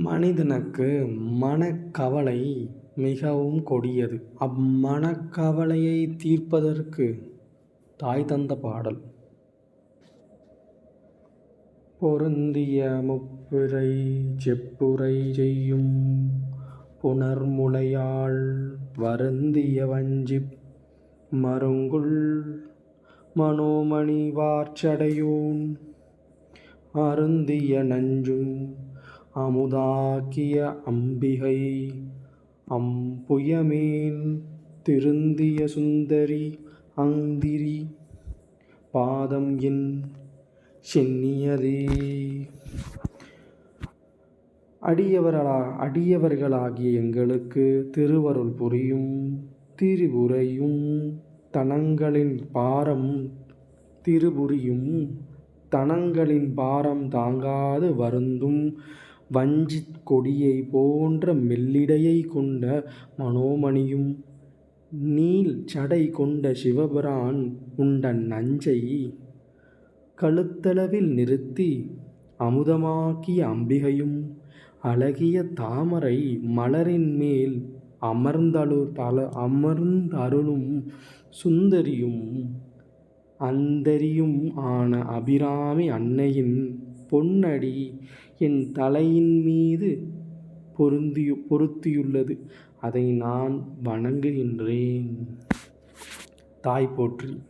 மனிதனுக்கு மனக்கவலை மிகவும் கொடியது. அம்மனக்கவலையை தீர்ப்பதற்கு தாய் தந்த பாடல். பொருந்திய முப்புரை செப்புரை செய்யும் புணர்முலையாள் வருந்திய வஞ்சிப் மருங்குல் மனோமணி வார்ச்சடையோன் அருந்திய நஞ்சும் அமுதாக்கிய அம்பிகை அம்புயமேன் திருந்திய சுந்தரி அந்திரி பாதம் என் சென்னியதே. அடியவர்களாகிய எங்களுக்கு திருவருள் புரியும் திரிபுரையும் தனங்களின் பாரம் தாங்காது வருந்தும் வஞ்சித் கொடியை போன்ற மெல்லிடையை கொண்ட மனோமணியும் நீள் சடை கொண்ட சிவபிரான் உண்ட நஞ்சை கழுத்தளவில் நிறுத்தி அமுதமாக்கிய அம்பிகையும் அழகிய தாமரை மலரின் மேல் அமர்ந்தருளும் சுந்தரியும் அந்தரியும் ஆன அபிராமி அன்னையின் பொன்னடி என் தலையின் மீது பொருத்தியுள்ளது. அதை நான் வணங்குகின்றேன். தாய் போற்றி.